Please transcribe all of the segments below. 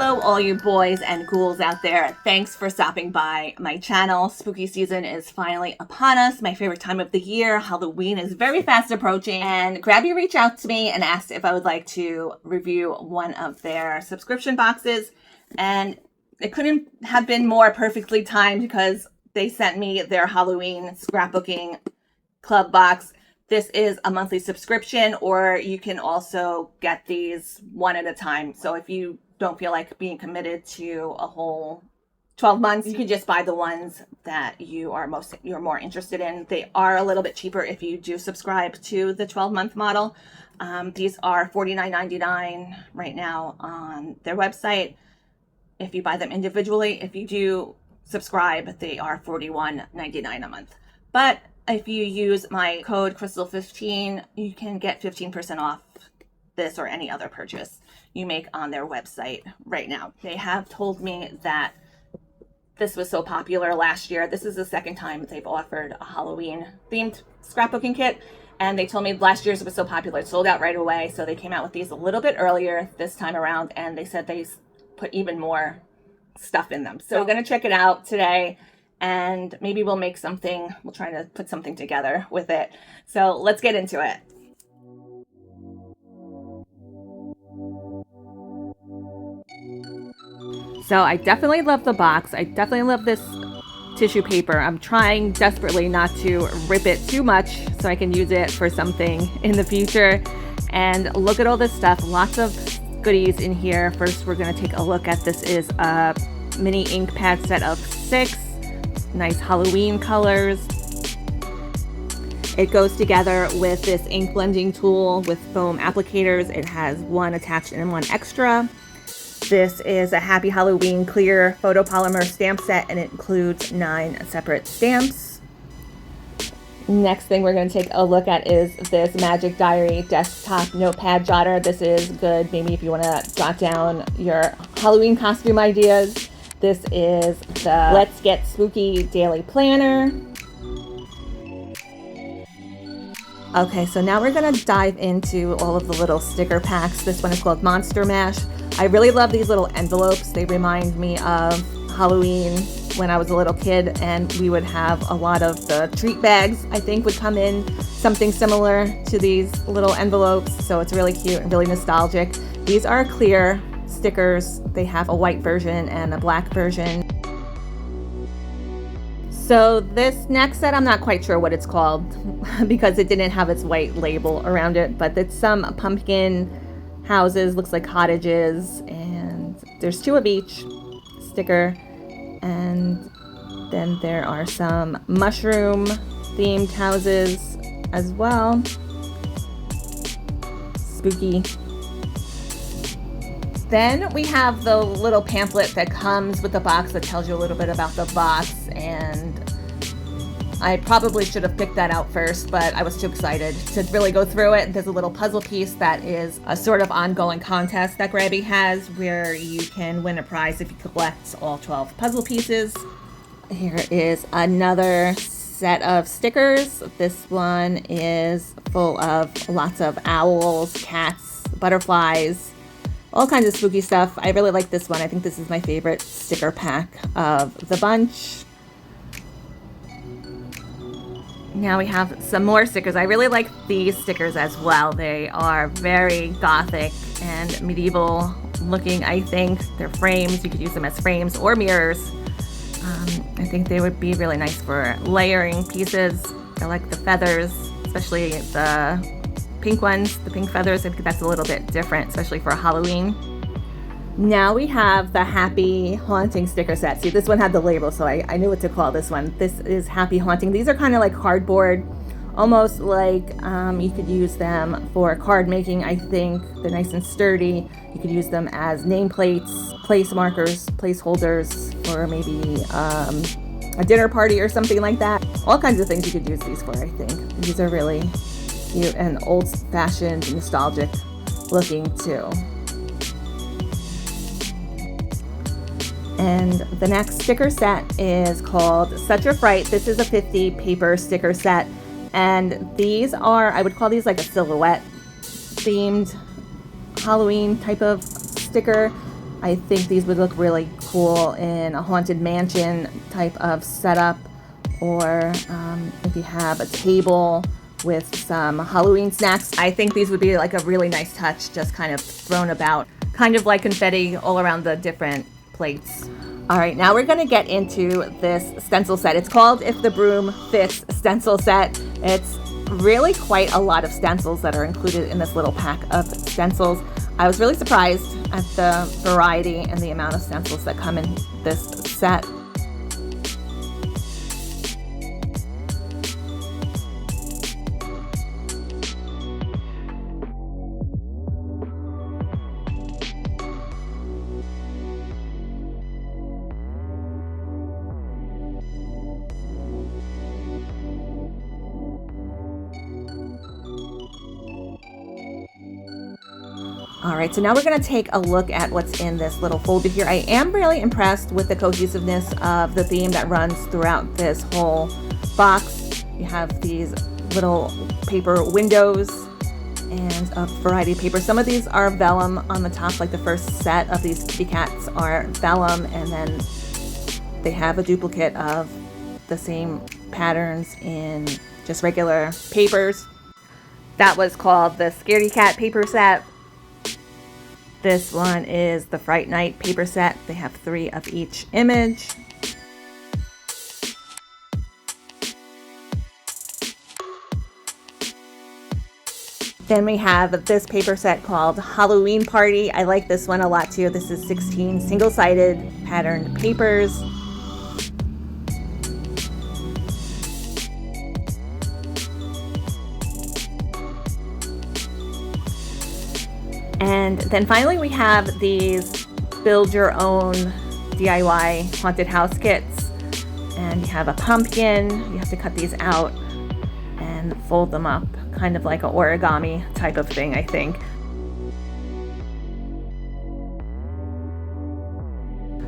Hello all you boys and ghouls out there. Thanks for stopping by my channel. Spooky season is finally upon us. My favorite time of the year. Halloween is very fast approaching. And Grabie reached out to me and asked if I would like to review one of their subscription boxes. And it couldn't have been more perfectly timed because they sent me their Halloween scrapbooking club box. This is a monthly subscription, or you can also get these one at a time. So if you don't feel like being committed to a whole 12 months, you can just buy the ones that you're more interested in. They are a little bit cheaper if you do subscribe to the 12-month model. These are $49.99 right now on their website. If you buy them individually, if you do subscribe, they are $41.99 a month. But if you use my code Crystal15, you can get 15% off this or any other purchase you make on their website right now. They have told me that this was so popular last year. This is the second time they've offered a Halloween themed scrapbooking kit. And they told me last year's was so popular, it sold out right away. So they came out with these a little bit earlier this time around. And they said they put even more stuff in them. So we're going to check it out today. And maybe we'll make something, we'll try to put something together with it. So let's get into it. So I definitely love the box. I definitely love this tissue paper. I'm trying desperately not to rip it too much so I can use it for something in the future. And look at all this stuff, lots of goodies in here. First, we're gonna take a look at, this is a mini ink pad set of 6. Nice Halloween colors. It goes together with this ink blending tool with foam applicators. It has one attached and one extra. This is a Happy Halloween clear photopolymer stamp set, and it includes 9 separate stamps. Next thing we're going to take a look at is this Magic Diary desktop notepad jotter. This is good maybe if you want to jot down your Halloween costume ideas. This is the Let's Get Spooky Daily Planner. Okay, so now we're gonna dive into all of the little sticker packs. This one is called Monster Mash. I really love these little envelopes. They remind me of Halloween when I was a little kid, and we would have a lot of the treat bags, I think, would come in something similar to these little envelopes. So it's really cute and really nostalgic. These are clear stickers. They have a white version and a black version. So this next set, I'm not quite sure what it's called because it didn't have its white label around it, but it's some pumpkin houses, looks like cottages, and there's 2 of each sticker. And then there are some mushroom themed houses as well. Spooky. Then we have the little pamphlet that comes with the box that tells you a little bit about the box, and I probably should have picked that out first, but I was too excited to really go through it. There's a little puzzle piece that is a sort of ongoing contest that Grabie has where you can win a prize if you collect all 12 puzzle pieces. Here is another set of stickers. This one is full of lots of owls, cats, butterflies, all kinds of spooky stuff. I really like this one. I think this is my favorite sticker pack of the bunch. Now we have some more stickers. I really like these stickers as well. They are very gothic and medieval looking, I think. They're frames. You could use them as frames or mirrors. I think they would be really nice for layering pieces. I like the feathers, especially the pink ones, the pink feathers. I think that's a little bit different, especially for Halloween. Now we have the Happy Haunting sticker set. See, this one had the label, so I knew what to call this one. This is Happy Haunting. These are kind of like cardboard, almost like you could use them for card making, I think. They're nice and sturdy. You could use them as nameplates, place markers, placeholders, or maybe a dinner party or something like that. All kinds of things you could use these for, I think. These are really cute and old-fashioned, nostalgic looking too. And the next sticker set is called Such a Fright. This is a 50 paper sticker set, and these are, I would call these like a silhouette themed Halloween type of sticker. I think these would look really cool in a haunted mansion type of setup, or if you have a table with some Halloween snacks. I think these would be like a really nice touch, just kind of thrown about, kind of like confetti all around the different plates. All right, now we're gonna get into this stencil set. It's called If the Broom Fits stencil set. It's really quite a lot of stencils that are included in this little pack of stencils. I was really surprised at the variety and the amount of stencils that come in this set. All right, so now we're gonna take a look at what's in this little folder here. I am really impressed with the cohesiveness of the theme that runs throughout this whole box. You have these little paper windows and a variety of paper. Some of these are vellum on the top, like the first set of these kitty cats are vellum, and then they have a duplicate of the same patterns in just regular papers. That was called the Scaredy Cat paper set. This one is the Fright Night paper set. They have 3 of each image. Then we have this paper set called Halloween Party. I like this one a lot too. This is 16 single-sided patterned papers. And then finally we have these build your own DIY haunted house kits. And you have a pumpkin. You have to cut these out and fold them up, kind of like an origami type of thing, I think.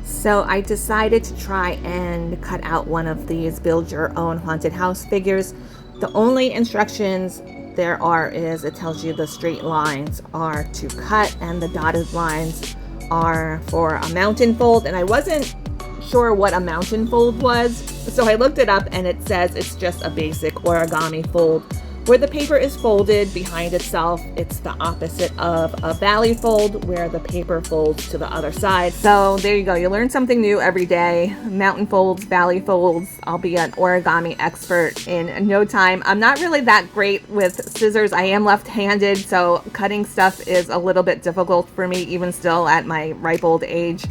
So I decided to try and cut out one of these build your own haunted house figures. The only instructions there are is it tells you the straight lines are to cut and the dotted lines are for a mountain fold, and I wasn't sure what a mountain fold was, so I looked it up and it says it's just a basic origami fold where the paper is folded behind itself. It's the opposite of a valley fold where the paper folds to the other side. So there you go, you learn something new every day. Mountain folds, valley folds. I'll be an origami expert in no time. I'm not really that great with scissors. I am left-handed, so cutting stuff is a little bit difficult for me even still at my ripe old age.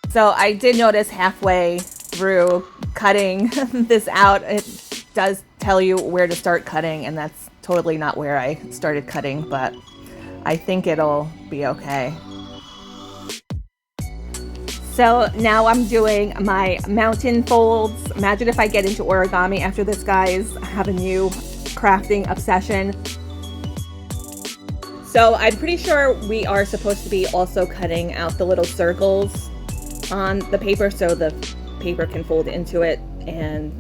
So I did notice halfway through cutting this out, it does tell you where to start cutting, and that's totally not where I started cutting, but I think it'll be okay. So now I'm doing my mountain folds. Imagine if I get into origami after this, guys. I have a new crafting obsession. So I'm pretty sure we are supposed to be also cutting out the little circles on the paper so the paper can fold into it and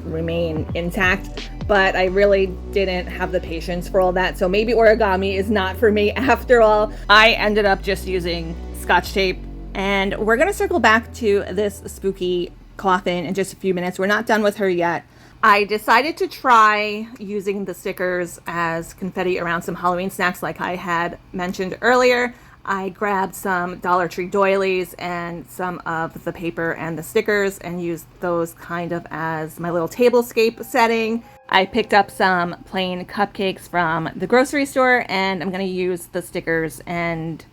remain intact, but I really didn't have the patience for all that, so maybe origami is not for me after all. I ended up just using Scotch tape, and we're gonna circle back to this spooky coffin in just a few minutes. We're not done with her yet. I decided to try using the stickers as confetti around some Halloween snacks like I had mentioned earlier. I grabbed some Dollar Tree doilies and some of the paper and the stickers and used those kind of as my little tablescape setting. I picked up some plain cupcakes from the grocery store, and I'm going to use the stickers and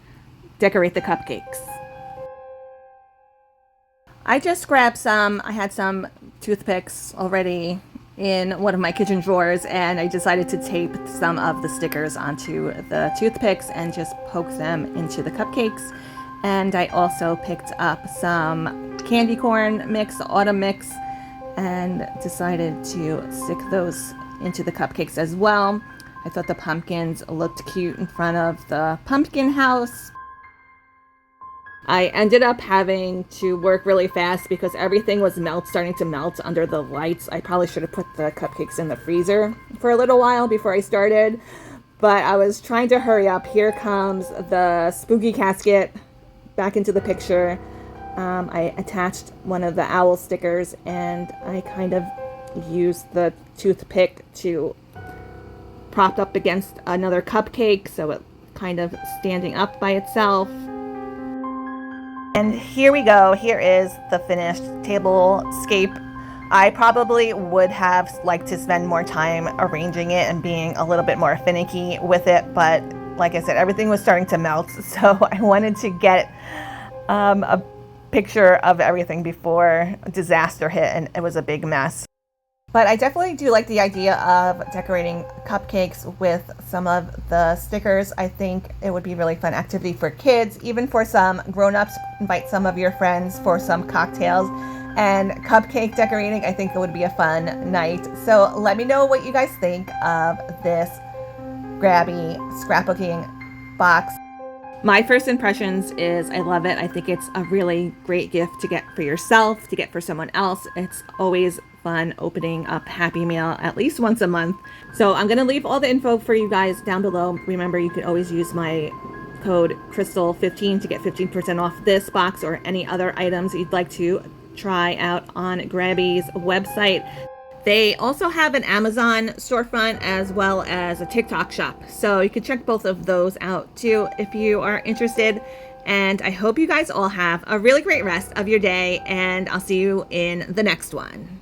decorate the cupcakes. I just grabbed some, I had some toothpicks already in one of my kitchen drawers, and I decided to tape some of the stickers onto the toothpicks and just poke them into the cupcakes. And I also picked up some candy corn mix, autumn mix, and decided to stick those into the cupcakes as well. I thought the pumpkins looked cute in front of the pumpkin house. I ended up having to work really fast because everything was starting to melt under the lights. I probably should have put the cupcakes in the freezer for a little while before I started, but I was trying to hurry up. Here comes the spooky casket back into the picture. I attached one of the owl stickers, and I kind of used the toothpick to prop up against another cupcake, so it kind of standing up by itself. And here we go. Here is the finished tablescape. I probably would have liked to spend more time arranging it and being a little bit more finicky with it, but like I said, everything was starting to melt, so I wanted to get a picture of everything before disaster hit, and it was a big mess. But I definitely do like the idea of decorating cupcakes with some of the stickers. I think it would be a really fun activity for kids, even for some grown-ups. Invite some of your friends for some cocktails and cupcake decorating. I think it would be a fun night. So let me know what you guys think of this Grabie scrapbooking box. My first impressions is I love it. I think it's a really great gift to get for yourself, to get for someone else. It's always fun opening up Happy Meal at least once a month. So I'm going to leave all the info for you guys down below. Remember, you could always use my code Crystal15 to get 15% off this box or any other items you'd like to try out on Grabie's website. They also have an Amazon storefront as well as a TikTok shop. So you can check both of those out too if you are interested. And I hope you guys all have a really great rest of your day, and I'll see you in the next one.